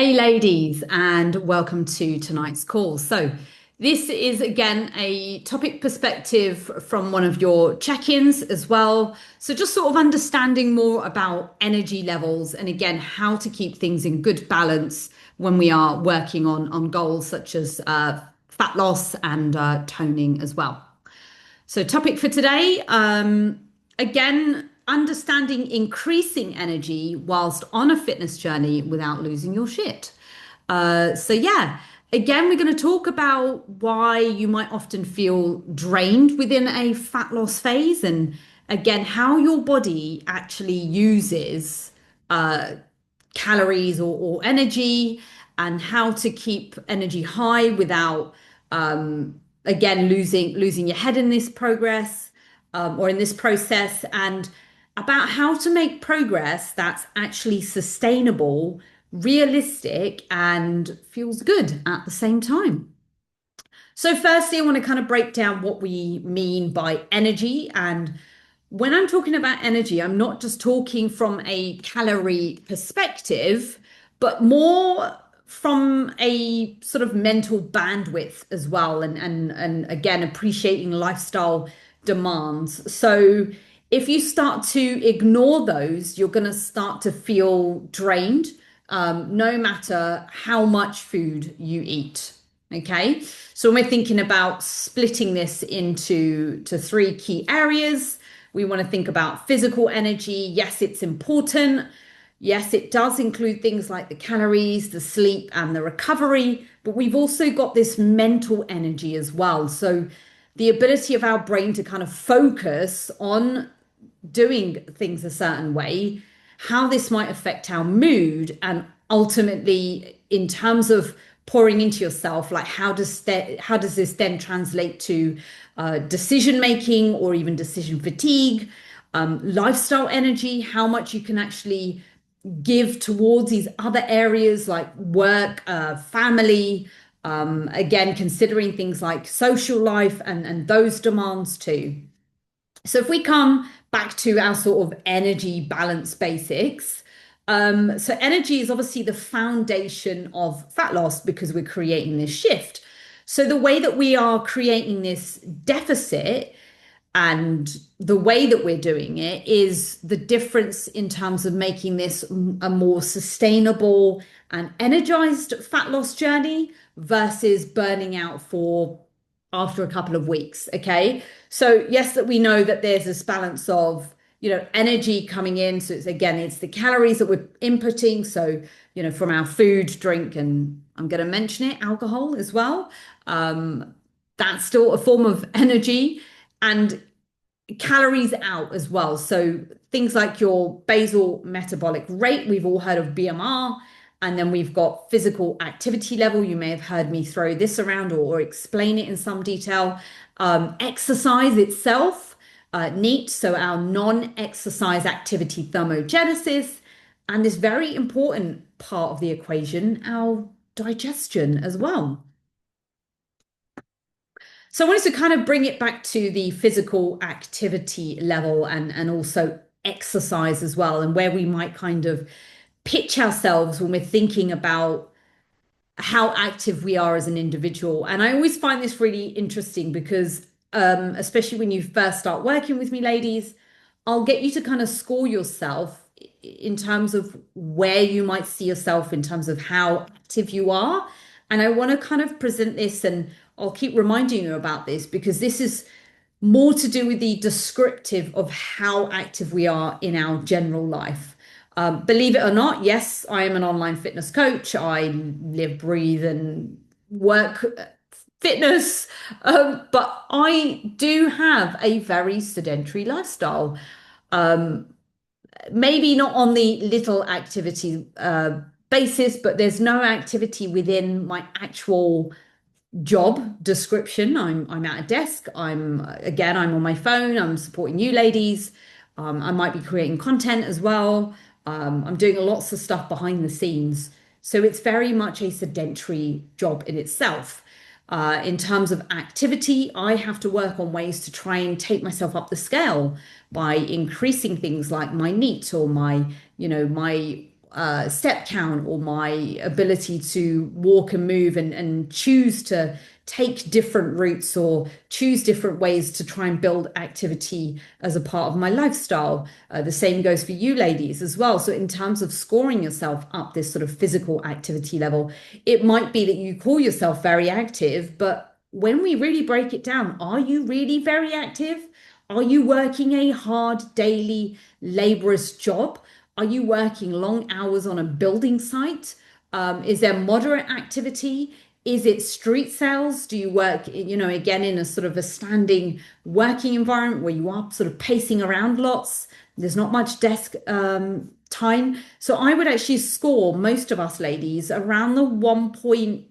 Hey, ladies, and welcome to tonight's call. So, this is again a topic perspective from one of your check ins as well. So, just sort of understanding more about energy levels and again, how to keep things in good balance when we are working on goals such as fat loss and toning as well. So, topic for today, again, understanding increasing energy whilst on a fitness journey without losing your shit. Yeah, again, we're going to talk about why you might often feel drained within a fat loss phase, and again, how your body actually uses uh, calories or energy, and how to keep energy high without again losing your head in this progress or in this process, and about how to make progress that's actually sustainable, realistic, and feels good at the same time. So firstly, I want to kind of break down what we mean by energy. And when I'm talking about energy, I'm not just talking from a calorie perspective, but more from a sort of mental bandwidth as well, and again appreciating lifestyle demands. So if you start to ignore those, you're going to start to feel drained, no matter how much food you eat. Okay, so when we're thinking about splitting this into three key areas, we want to think about physical energy. Yes, it's important. Yes, it does include things like the calories, the sleep, and the recovery, but we've also got this mental energy as well. So the ability of our brain to kind of focus on doing things a certain way, how this might affect our mood, and ultimately, in terms of pouring into yourself, like how does this then translate to decision making or even decision fatigue, lifestyle energy, how much you can actually give towards these other areas like work, family, again, considering things like social life and those demands too. So if we come back to our sort of energy balance basics, so energy is obviously the foundation of fat loss because we're creating this shift. So the way that we are creating this deficit and the way that we're doing it is the difference in terms of making this a more sustainable and energized fat loss journey versus burning out for after a couple of weeks. Okay. So, yes, that we know that there's this balance of, energy coming in. So, it's the calories that we're inputting. So, from our food, drink, and I'm going to mention it, alcohol as well. That's still a form of energy. And calories out as well. So things like your basal metabolic rate, we've all heard of BMR, and then we've got physical activity level. You may have heard me throw this around or explain it in some detail. Exercise itself, NEAT, so our non-exercise activity thermogenesis, and this very important part of the equation, our digestion as well. So I wanted to kind of bring it back to the physical activity level and also exercise as well, and where we might kind of pitch ourselves when we're thinking about how active we are as an individual. And I always find this really interesting because, especially when you first start working with me, ladies, I'll get you to kind of score yourself in terms of where you might see yourself in terms of how active you are. And I want to kind of present this, and I'll keep reminding you about this because this is more to do with the descriptive of how active we are in our general life. Believe it or not, yes, I am an online fitness coach. I live, breathe, and work fitness, but I do have a very sedentary lifestyle. Um, Maybe not on the little activity basis, but there's no activity within my actual job description. I'm at a desk. I'm on my phone. I'm supporting you ladies. I might be creating content as well. I'm doing lots of stuff behind the scenes. So it's very much a sedentary job in itself. In terms of activity, I have to work on ways to try and take myself up the scale by increasing things like my NEAT or my step count or my ability to walk and move and choose to take different routes or choose different ways to try and build activity as a part of my lifestyle. The same goes for you ladies as well. So in terms of scoring yourself up this sort of physical activity level, it might be that you call yourself very active, but when we really break it down, are you really very active? Are you working a hard daily laborious job? Are you working long hours on a building site? Is there moderate activity? Is it street sales? Do you work, again, in a sort of a standing working environment where you are sort of pacing around lots? There's not much desk time. So I would actually score most of us ladies around the 1.1,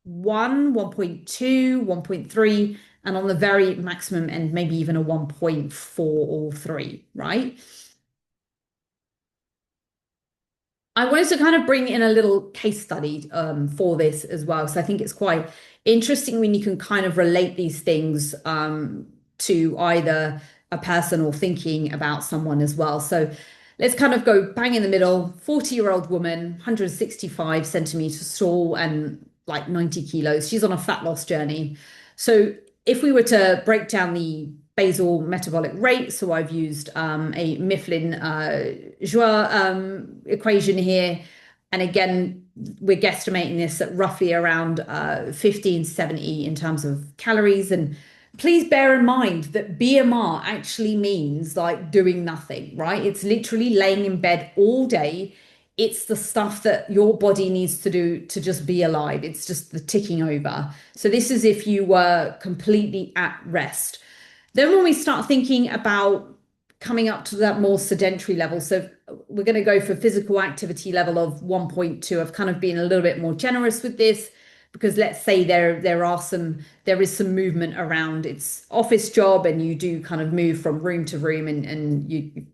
1.2, 1.3, and on the very maximum end, maybe even a 1.4 or 3, right? I wanted to kind of bring in a little case study for this as well. So I think it's quite interesting when you can kind of relate these things to either a person or thinking about someone as well. So let's kind of go bang in the middle. 40-year-old woman, 165 centimeters tall and like 90 kilos. She's on a fat loss journey. So if we were to break down the basal metabolic rate, so I've used a Mifflin-Joule equation here. And again, we're guesstimating this at roughly around 1570 in terms of calories. And please bear in mind that BMR actually means like doing nothing, right? It's literally laying in bed all day. It's the stuff that your body needs to do to just be alive. It's just the ticking over. So this is if you were completely at rest. Then when we start thinking about coming up to that more sedentary level, so we're going to go for physical activity level of 1.2. I've kind of been a little bit more generous with this because let's say there is some movement around its office job and you do kind of move from room to room and you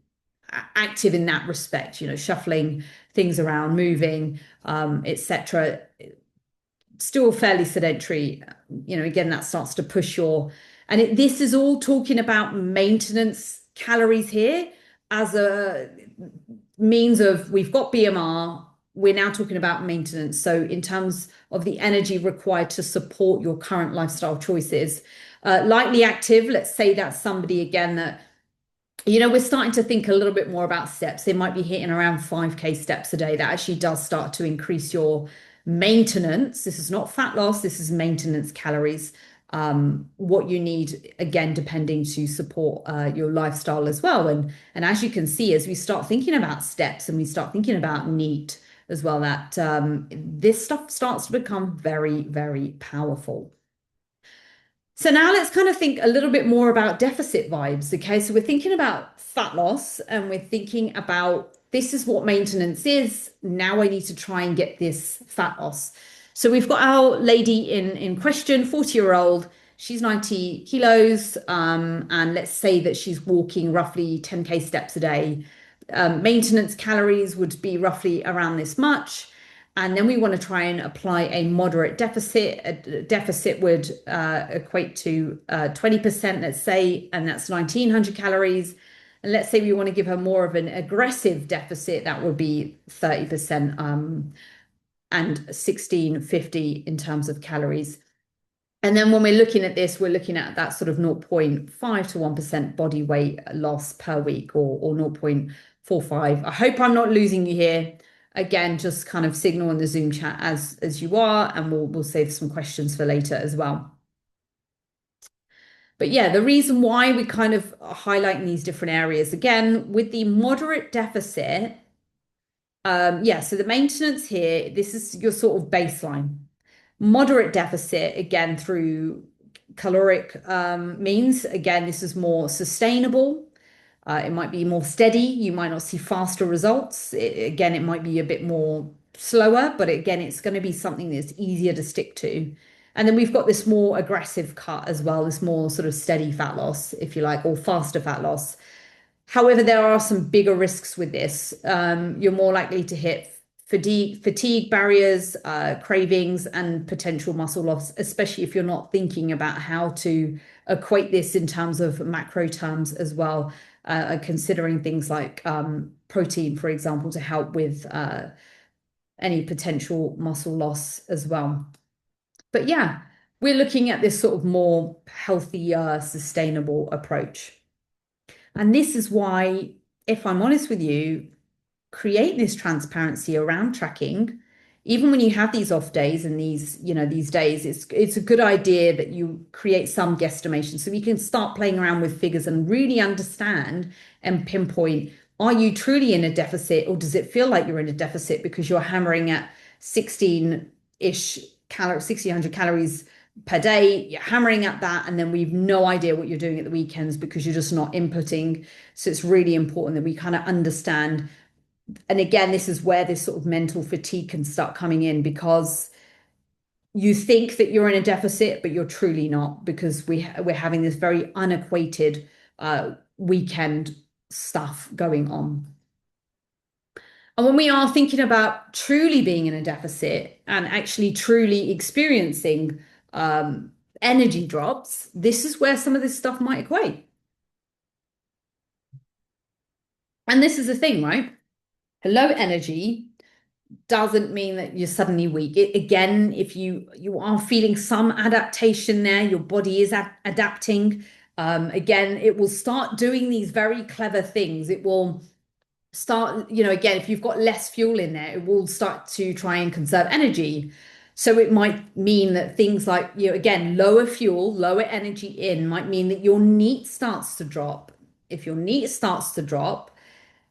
active in that respect, shuffling things around, moving, etc. Still fairly sedentary. Again, that starts to push your, and this is all talking about maintenance calories here as a means of, we've got BMR, we're now talking about maintenance. So in terms of the energy required to support your current lifestyle choices, lightly active, let's say that's somebody again that, we're starting to think a little bit more about steps. They might be hitting around 5K steps a day. That actually does start to increase your maintenance. This is not fat loss, this is maintenance calories. What you need, again, depending to support your lifestyle as well. And as you can see, as we start thinking about steps and we start thinking about NEAT as well, that this stuff starts to become very, very powerful. So now let's kind of think a little bit more about deficit vibes. Okay, so we're thinking about fat loss and we're thinking about this is what maintenance is. Now I need to try and get this fat loss. So we've got our lady in question, 40-year-old. She's 90 kilos, and let's say that she's walking roughly 10K steps a day. Maintenance calories would be roughly around this much. And then we want to try and apply a moderate deficit. A deficit would equate to 20%, let's say, and that's 1900 calories. And let's say we want to give her more of an aggressive deficit, that would be 30% and 1650 in terms of calories. And then when we're looking at this, we're looking at that sort of 0.5 to 1% body weight loss per week or 0.45. I hope I'm not losing you here. Again, just kind of signal in the Zoom chat as you are, and we'll save some questions for later as well. But yeah, the reason why we kind of highlighting these different areas, again, with the moderate deficit, so the maintenance here, this is your sort of baseline. Moderate deficit, again, through caloric means, again, this is more sustainable. It might be more steady. You might not see faster results. Again, it might be a bit more slower, but again, it's going to be something that's easier to stick to. And then we've got this more aggressive cut as well, this more sort of steady fat loss, if you like, or faster fat loss. However, there are some bigger risks with this. You're more likely to hit fatigue barriers, cravings, and potential muscle loss, especially if you're not thinking about how to equate this in terms of macro terms as well. considering things like protein, for example, to help with any potential muscle loss as well. But yeah, we're looking at this sort of more healthier, sustainable approach. And this is why, if I'm honest with you, create this transparency around tracking. Even when you have these off days and these days, it's a good idea that you create some guesstimation so we can start playing around with figures and really understand and pinpoint, are you truly in a deficit, or does it feel like you're in a deficit because you're hammering at 16-ish calories, 1600 calories per day, you're hammering at that, and then we've no idea what you're doing at the weekends because you're just not inputting. So it's really important that we kind of understand. And again, this is where this sort of mental fatigue can start coming in, because you think that you're in a deficit, but you're truly not, because we're having this very unequated weekend stuff going on. And when we are thinking about truly being in a deficit and actually truly experiencing energy drops, this is where some of this stuff might equate. And this is the thing, right? Low energy doesn't mean that you're suddenly weak. Again, if you are feeling some adaptation there, your body is adapting. Again, it will start doing these very clever things. It will start, again, if you've got less fuel in there, it will start to try and conserve energy. So it might mean that things like, again, lower fuel, lower energy in might mean that your NEAT starts to drop. If your NEAT starts to drop,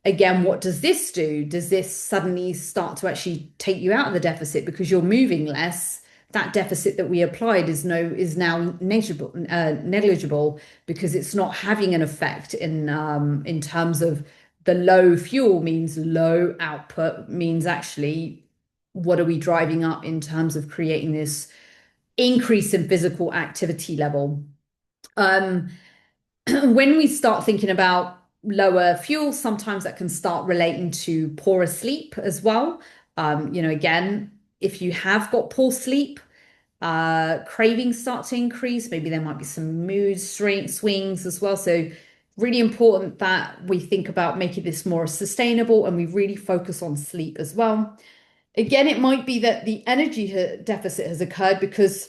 again, what does this do? Does this suddenly start to actually take you out of the deficit because you're moving less? That deficit that we applied is now negligible because it's not having an effect in terms of the low fuel means low output, means actually what are we driving up in terms of creating this increase in physical activity level. When we start thinking about lower fuel, sometimes that can start relating to poorer sleep as well. Again, if you have got poor sleep, cravings start to increase. Maybe there might be some mood swings as well. So really important that we think about making this more sustainable and we really focus on sleep as well. Again, it might be that the energy deficit has occurred because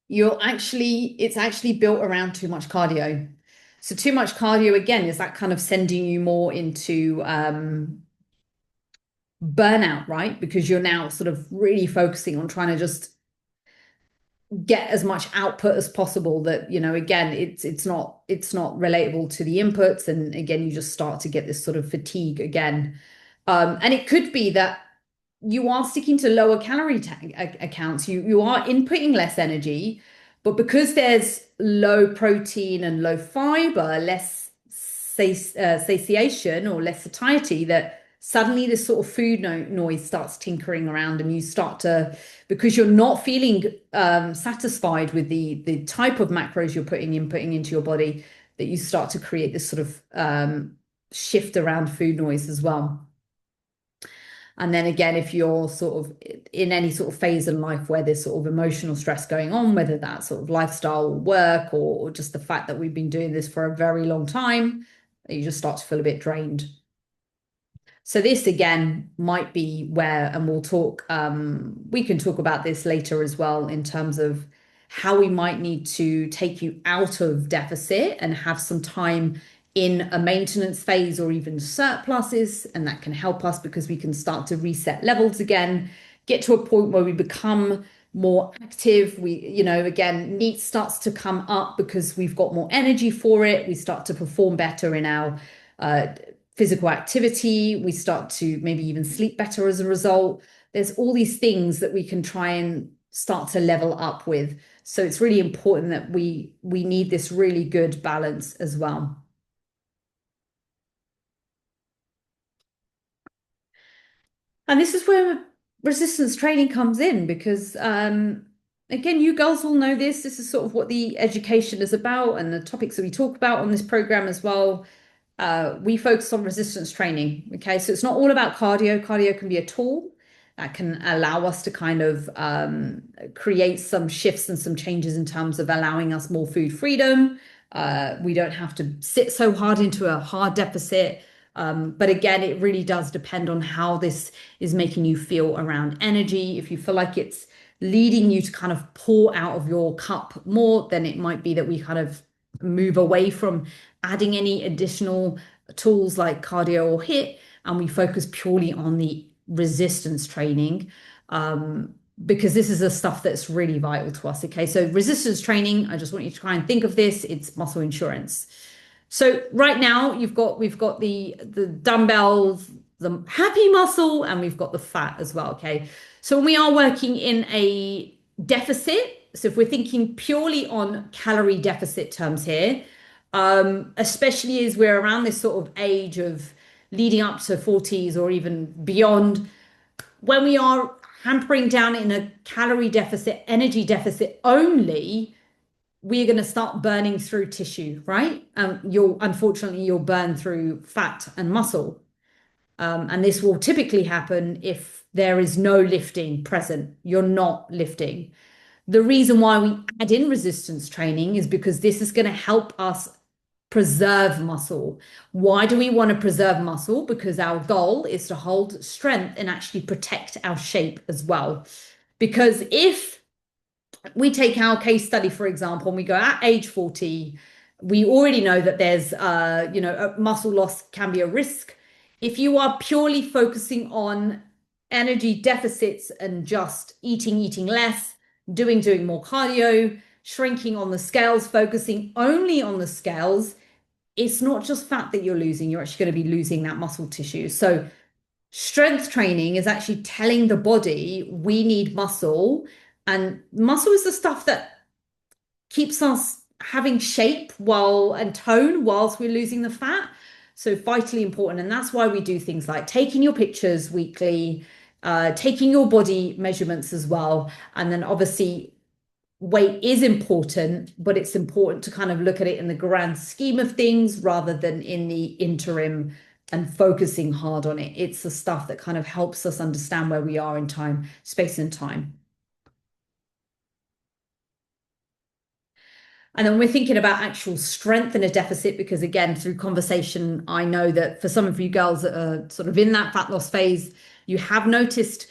it's actually built around too much cardio. So too much cardio, again, is that kind of sending you more into burnout, right? Because you're now sort of really focusing on trying to just get as much output as possible that, again, it's not relatable to the inputs. And again, you just start to get this sort of fatigue again. And it could be that you are sticking to lower calorie accounts. You are inputting less energy, but because there's low protein and low fiber, less satiation or less satiety, that suddenly this sort of food noise starts tinkering around, and you start to, because you're not feeling satisfied with the type of macros you're putting into your body, that you start to create this sort of shift around food noise as well. And then again, if you're sort of in any sort of phase in life where there's sort of emotional stress going on, whether that's sort of lifestyle or work, or just the fact that we've been doing this for a very long time, you just start to feel a bit drained. So this again might be where, and we can talk about this later as well, in terms of how we might need to take you out of deficit and have some time in a maintenance phase or even surpluses. And that can help us because we can start to reset levels again, get to a point where we become more active. Again, NEAT starts to come up because we've got more energy for it. We start to perform better in our physical activity. We start to maybe even sleep better as a result. There's all these things that we can try and start to level up with. So it's really important that we need this really good balance as well. And this is where resistance training comes in, because again, you girls all know this. This is sort of what the education is about and the topics that we talk about on this program as well. We focus on resistance training. Okay, so it's not all about cardio. Cardio can be a tool that can allow us to kind of create some shifts and some changes in terms of allowing us more food freedom, We don't have to sit so hard into a hard deficit. But again, it really does depend on how this is making you feel around energy. If you feel like it's leading you to kind of pour out of your cup more, then it might be that we kind of move away from adding any additional tools like cardio or HIIT, and we focus purely on the resistance training. Because this is the stuff that's really vital to us. Okay, so resistance training, I just want you to try and think of this, it's muscle insurance. So right now we've got the dumbbells, the happy muscle, and we've got the fat as well. Okay. So when we are working in a deficit, so if we're thinking purely on calorie deficit terms here, especially as we're around this sort of age of leading up to 40s or even beyond, when we are hampering down in a calorie deficit, energy deficit only, we're going to start burning through tissue, right? You'll burn through fat and muscle. And this will typically happen if there is no lifting present. You're not lifting. The reason why we add in resistance training is because this is going to help us preserve muscle. Why do we want to preserve muscle? Because our goal is to hold strength and actually protect our shape as well. Because if we take our case study, for example, and we go at age 40, we already know that there's, muscle loss can be a risk. If you are purely focusing on energy deficits and just eating less, doing more cardio, shrinking on the scales, focusing only on the scales, it's not just fat that you're losing, you're actually going to be losing that muscle tissue. So strength training is actually telling the body we need muscle, and muscle is the stuff that keeps us having shape and tone whilst we're losing the fat. So vitally important. And that's why we do things like taking your pictures weekly, taking your body measurements as well. And then obviously weight is important, but it's important to kind of look at it in the grand scheme of things rather than in the interim and focusing hard on it. It's the stuff that kind of helps us understand where we are in time, space and time. And then we're thinking about actual strength in a deficit, because again, through conversation, I know that for some of you girls that are sort of in that fat loss phase, you have noticed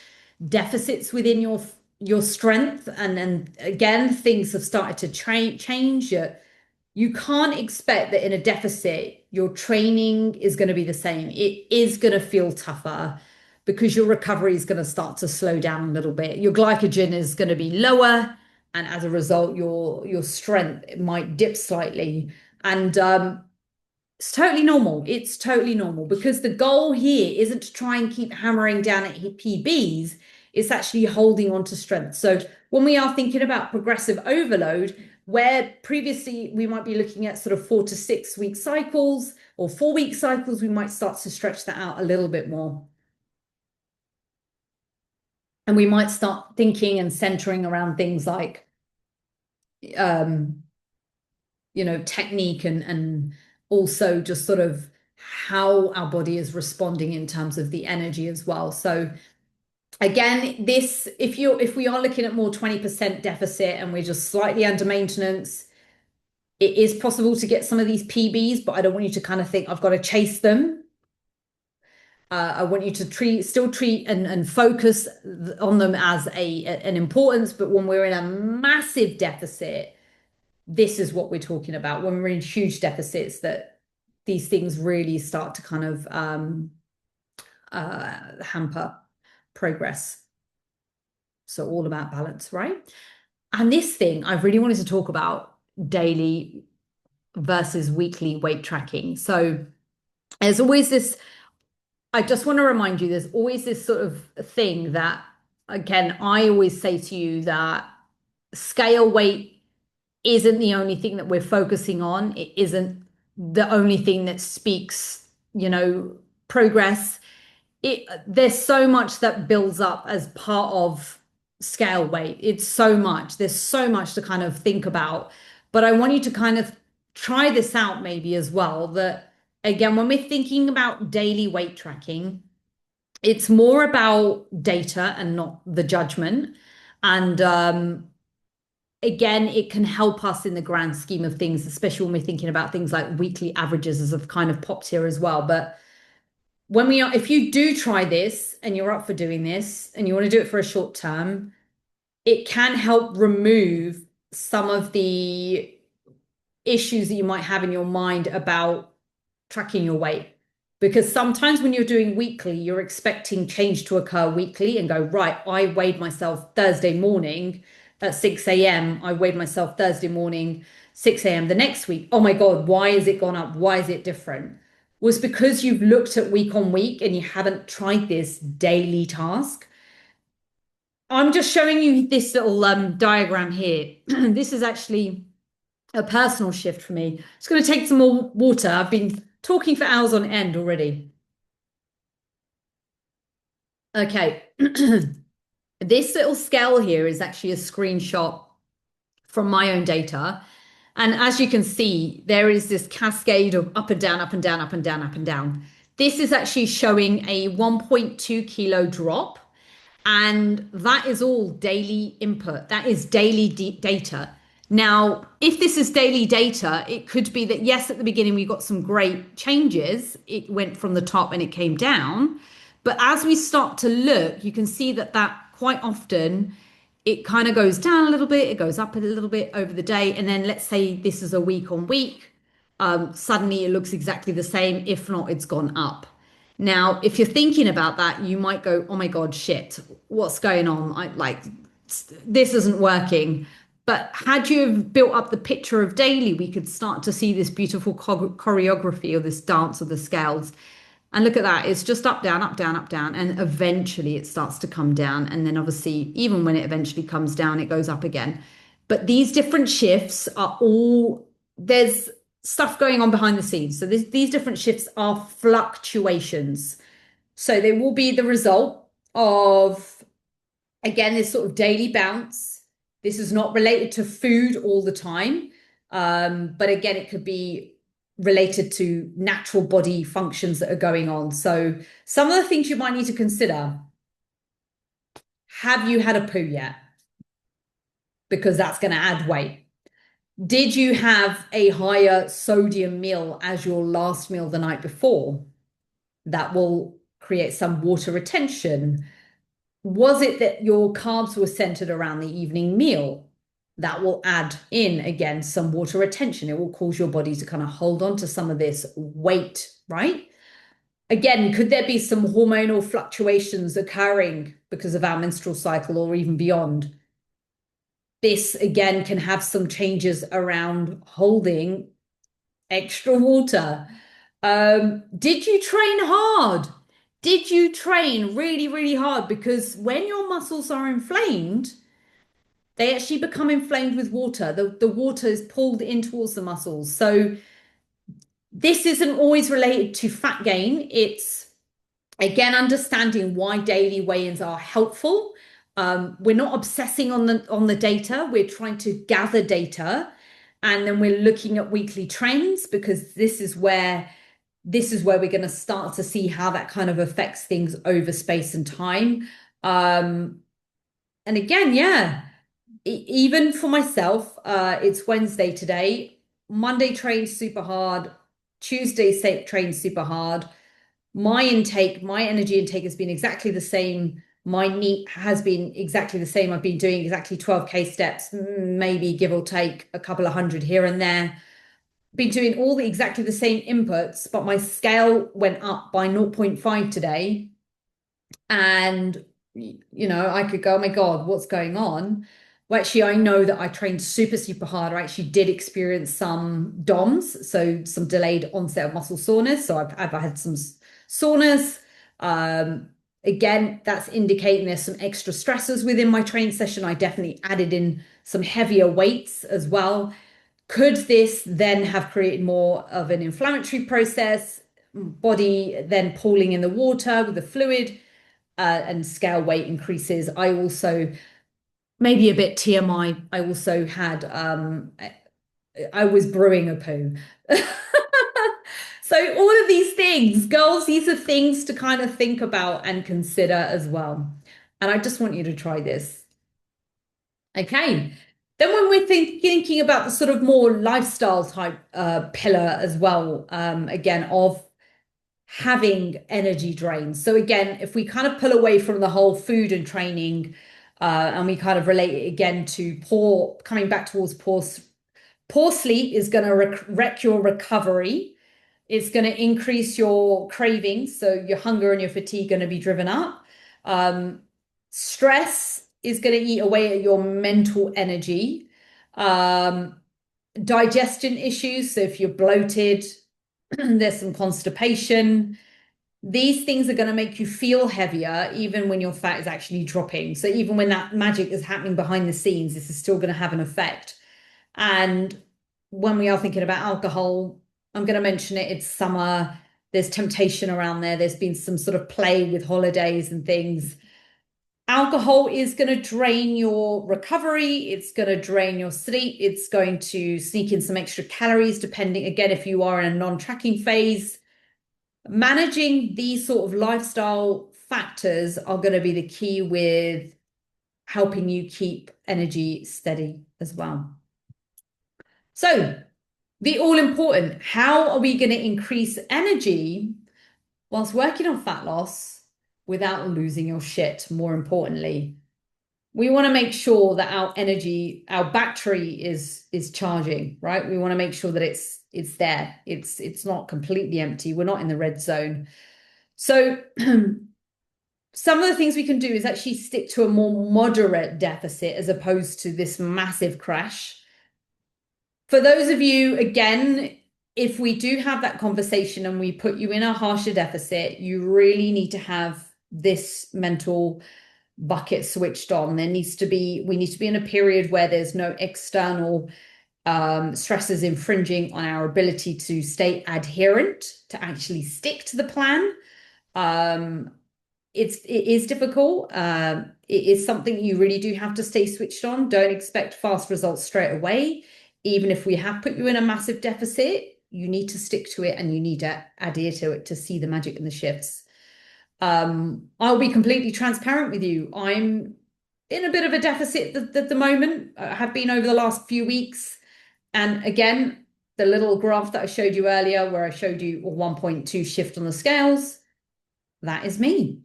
deficits within your strength. And then again, things have started to change. You can't expect that in a deficit, your training is going to be the same. It is going to feel tougher because your recovery is going to start to slow down a little bit. Your glycogen is going to be lower, and as a result, your strength might dip slightly. And it's totally normal. It's totally normal, because the goal here isn't to try and keep hammering down at PBs. It's actually holding on to strength. So when we are thinking about progressive overload, where previously we might be looking at sort of 4 to 6 week cycles or 4-week cycles, we might start to stretch that out a little bit more. And we might start thinking and centering around things like, technique and also just sort of how our body is responding in terms of the energy as well. So again, if we are looking at more 20% deficit and we're just slightly under maintenance, it is possible to get some of these PBs, but I don't want you to kind of think I've got to chase them. I want you to still treat and focus on them as an importance. But when we're in a massive deficit, this is what we're talking about. When we're in huge deficits, that these things really start to kind of hamper progress. So all about balance, right? And this thing I really wanted to talk about, daily versus weekly weight tracking. So there's always this, I just want to remind you, there's always this sort of thing that, again, I always say to you that scale weight isn't the only thing that we're focusing on. It isn't the only thing that speaks, progress. There's so much that builds up as part of scale weight. It's so much. There's so much to kind of think about. But I want you to kind of try this out maybe as well. That again, when we're thinking about daily weight tracking, it's more about data and not the judgment. And again, it can help us in the grand scheme of things, especially when we're thinking about things like weekly averages, as have kind of popped here as well. But if you do try this and you're up for doing this and you want to do it for a short term, it can help remove some of the issues that you might have in your mind about tracking your weight. Because sometimes when you're doing weekly, you're expecting change to occur weekly and go, right, I weighed myself Thursday morning at 6 a.m. I weighed myself Thursday morning, 6 a.m. the next week. Oh my God, why has it gone up? Why is it different? Was because you've looked at week on week and you haven't tried this daily task. I'm just showing you this little diagram here. This is actually a personal shift for me. It's going to take some more water. I've been talking for hours on end already. Okay. This little scale here is actually a screenshot from my own data. And as you can see, there is this cascade of up and down, up and down, up and down, up and down. This is actually showing a 1.2 kilo drop. And that is all daily input. That is daily data. Now, if this is daily data, it could be that, yes, at the beginning we got some great changes. It went from the top and it came down. But as we start to look, you can see that quite often it kind of goes down a little bit, it goes up a little bit over the day. And then let's say this is a week on week, suddenly it looks exactly the same. If not, it's gone up. Now, if you're thinking about that, you might go, oh my God, shit, what's going on? This isn't working. But had you have built up the picture of daily, we could start to see this beautiful choreography or this dance of the scales. And look at that, it's just up, down, up, down, up, down. And eventually it starts to come down. And then obviously, even when it eventually comes down, it goes up again. But these different shifts are all, there's stuff going on behind the scenes. So these different shifts are fluctuations. So they will be the result of, again, this sort of daily bounce. This is not related to food all the time. But again, it could be related to natural body functions that are going on. So some of the things you might need to consider. Have you had a poo yet? Because that's going to add weight. Did you have a higher sodium meal as your last meal the night before? That will create some water retention. Was it that your carbs were centered around the evening meal? That will add in again some water retention. It will cause your body to kind of hold on to some of this weight, right? Again, could there be some hormonal fluctuations occurring because of our menstrual cycle or even beyond? This again can have some changes around holding extra water. Did you train hard? Did you train really, really hard? Because when your muscles are inflamed, they actually become inflamed with water. The water is pulled in towards the muscles. So this isn't always related to fat gain. It's, again, understanding why daily weigh-ins are helpful. We're not obsessing on the data. We're trying to gather data, and then we're looking at weekly trends, because this is where we're going to start to see how that kind of affects things over space and time. And again, yeah, even for myself, it's Wednesday today. Monday trained super hard. Tuesday trained super hard. My energy intake has been exactly the same. My NEAT has been exactly the same. I've been doing exactly 12K steps, maybe give or take a couple of hundred here and there. Been doing exactly the same inputs, but my scale went up by 0.5 today. And, I could go, oh my God, what's going on? Well, actually, I know that I trained super, super hard. I actually did experience some DOMS, so some delayed onset of muscle soreness. So I've had some soreness. Again, that's indicating there's some extra stressors within my training session. I definitely added in some heavier weights as well. Could this then have created more of an inflammatory process, body then pooling in the water with the fluid, and scale weight increases? I also, maybe a bit TMI, I also had, I was brewing a poo. So all of these things, girls, these are things to kind of think about and consider as well. And I just want you to try this. Okay. Then when we're thinking about the sort of more lifestyle type pillar as well, again, of having energy drains. So again, if we kind of pull away from the whole food and training, and we kind of relate it again to coming back towards poor sleep is going to wreck your recovery. It's going to increase your cravings, so your hunger and your fatigue going to be driven up. Stress is going to eat away at your mental energy. Digestion issues, so if you're bloated, there's some constipation. These things are going to make you feel heavier, even when your fat is actually dropping. So even when that magic is happening behind the scenes, this is still going to have an effect. And when we are thinking about alcohol, I'm going to mention it. It's summer. There's temptation around there. There's been some sort of play with holidays and things. Alcohol is going to drain your recovery. It's going to drain your sleep. It's going to sneak in some extra calories, depending, again, if you are in a non-tracking phase. Managing these sort of lifestyle factors are going to be the key with helping you keep energy steady as well. So, the all important, how are we going to increase energy whilst working on fat loss without losing your shit? More importantly, we want to make sure that our energy, our battery is charging, right? We want to make sure that it's there. It's not completely empty. We're not in the red zone. So some of the things we can do is actually stick to a more moderate deficit as opposed to this massive crash. For those of you, again, if we do have that conversation and we put you in a harsher deficit, you really need to have this mental bucket switched on. We need to be in a period where there's no external stresses infringing on our ability to stay adherent, to actually stick to the plan. It is difficult. It is something you really do have to stay switched on. Don't expect fast results straight away. Even if we have put you in a massive deficit, you need to stick to it and you need to adhere to it to see the magic in the shifts. I'll be completely transparent with you. I'm in a bit of a deficit at the moment. I have been over the last few weeks. And again, the little graph that I showed you earlier, where I showed you a 1.2 shift on the scales, that is me.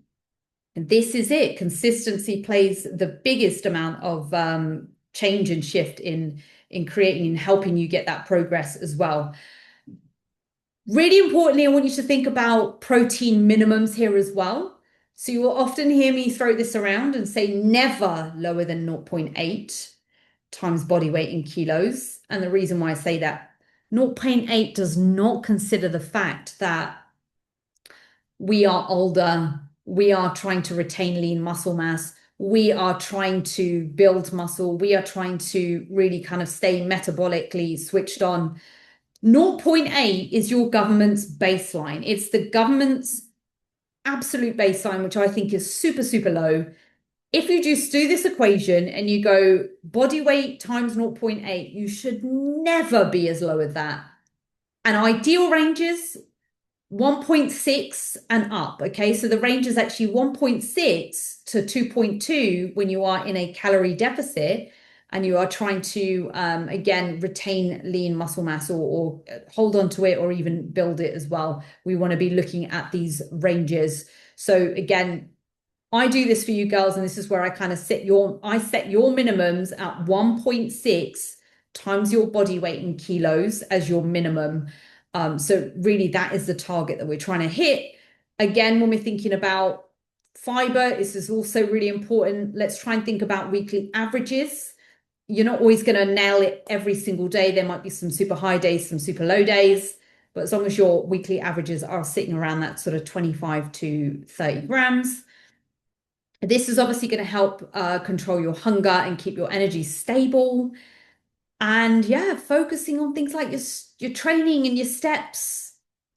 And this is it. Consistency plays the biggest amount of change and shift in creating and helping you get that progress as well. Really importantly, I want you to think about protein minimums here as well. So you will often hear me throw this around and say never lower than 0.8 times body weight in kilos. And the reason why I say that, 0.8 does not consider the fact that we are older, we are trying to retain lean muscle mass, we are trying to build muscle, we are trying to really kind of stay metabolically switched on. 0.8 is your government's baseline. It's the government's absolute baseline, which I think is super, super low. If you just do this equation and you go body weight times 0.8, you should never be as low as that. And ideal ranges, 1.6 and up. Okay, so the range is actually 1.6 to 2.2 when you are in a calorie deficit and you are trying to, again, retain lean muscle mass or hold on to it or even build it as well. We want to be looking at these ranges. So again, I do this for you girls, and this is where I kind of set your minimums at 1.6 times your body weight in kilos as your minimum. So really that is the target that we're trying to hit. Again, when we're thinking about fiber, this is also really important. Let's try and think about weekly averages. You're not always going to nail it every single day. There might be some super high days, some super low days, but as long as your weekly averages are sitting around that sort of 25 to 30 grams, this is obviously going to help control your hunger and keep your energy stable. And yeah, focusing on things like your training and your steps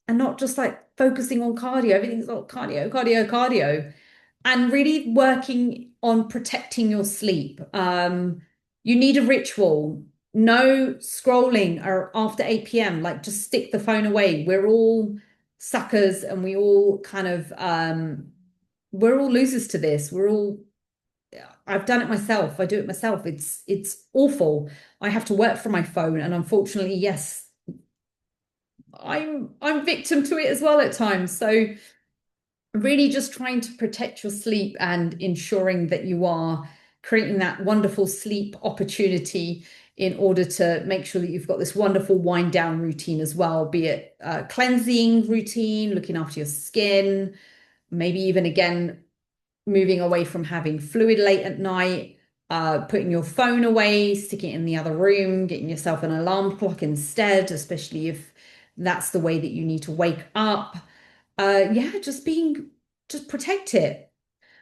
and not just like focusing on cardio. Everything's like cardio, cardio, cardio. And really working on protecting your sleep. You need a ritual. No scrolling or after 8 p.m. Like just stick the phone away. We're all suckers and we all kind of we're all losers to this. We're all I've done it myself. I do it myself. It's awful. I have to work from my phone, and unfortunately, yes, I'm victim to it as well at times. So really just trying to protect your sleep and ensuring that you are creating that wonderful sleep opportunity in order to make sure that you've got this wonderful wind down routine as well, be it cleansing routine, looking after your skin, maybe even again moving away from having fluid late at night, putting your phone away, sticking it in the other room, getting yourself an alarm clock instead, especially if that's the way that you need to wake up. Yeah, just protect it.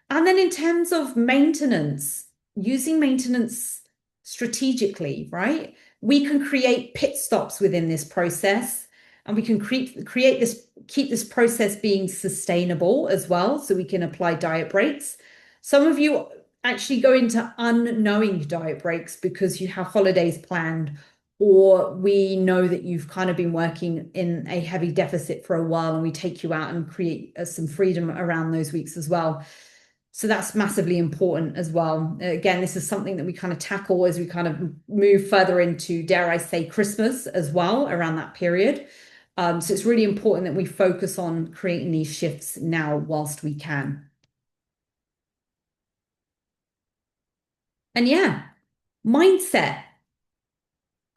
And then in terms of maintenance, using maintenance strategically, right? We can create pit stops within this process, and we can create this, keep this process being sustainable as well. So we can apply diet breaks. Some of you actually go into unknowing diet breaks because you have holidays planned, or we know that you've kind of been working in a heavy deficit for a while, and we take you out and create some freedom around those weeks as well. So that's massively important as well. Again, this is something that we kind of tackle as we kind of move further into, dare I say, Christmas as well around that period. So it's really important that we focus on creating these shifts now whilst we can. And yeah, mindset,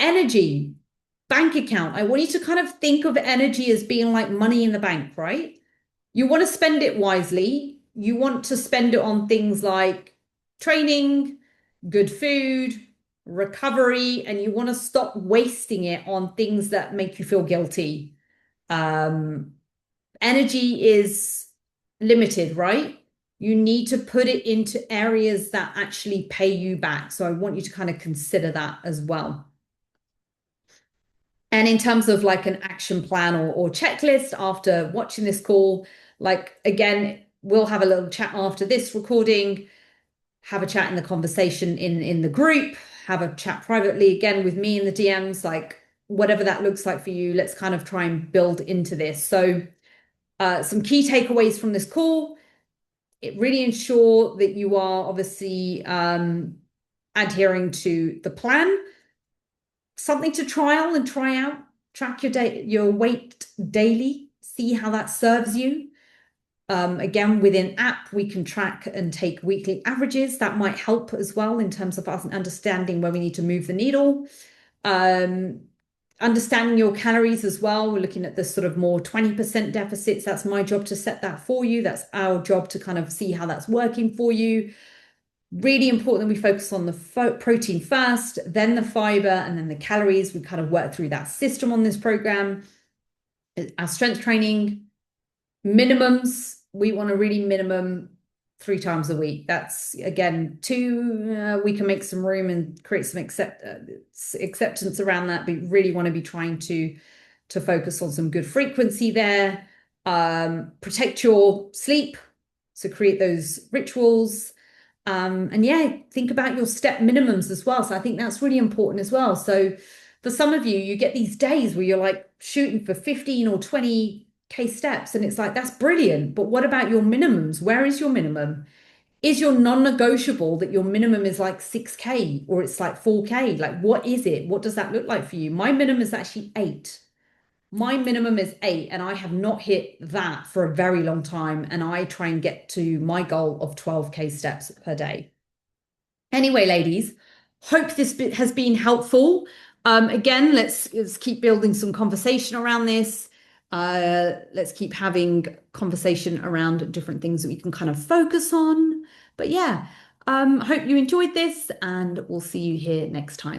energy, bank account. I want you to kind of think of energy as being like money in the bank, right? You want to spend it wisely. You want to spend it on things like training, good food, recovery, and you want to stop wasting it on things that make you feel guilty. Um, Energy is limited, right? You need to put it into areas that actually pay you back. So I want you to kind of consider that as well. And in terms of like an action plan or checklist after watching this call, like again, we'll have a little chat after this recording, have a chat in the conversation in the group, have a chat privately again with me in the DMs, like whatever that looks like for you. Let's kind of try and build into this. So some key takeaways from this call. It really ensure that you are obviously adhering to the plan. Something to trial and try out. Track your weight daily. See how that serves you. Again, within app, we can track and take weekly averages. That might help as well in terms of us understanding where we need to move the needle. Understanding your calories as well. We're looking at the sort of more 20% deficits. That's my job to set that for you. That's our job to kind of see how that's working for you. Really important that we focus on the protein first, then the fiber, and then the calories. We kind of work through that system on this program. Our strength training, minimums, we want to really minimum 3 times a week. That's again, two, we can make some room and create some acceptance around that, but really want to be trying to focus on some good frequency there. Protect your sleep, so create those rituals. And yeah, think about your step minimums as well. So I think that's really important as well. So for some of you, you get these days where you're like shooting for 15 or 20K steps, and it's like, that's brilliant. But what about your minimums? Where is your minimum? Is your non-negotiable that your minimum is like 6K or it's like 4K? Like, what is it? What does that look like for you? My minimum is actually 8. My minimum is 8, and I have not hit that for a very long time. And I try and get to my goal of 12K steps per day. Anyway, ladies, hope this bit has been helpful. Again, let's keep building some conversation around this. Let's keep having conversation around different things that we can kind of focus on. But yeah, hope you enjoyed this, and we'll see you here next time.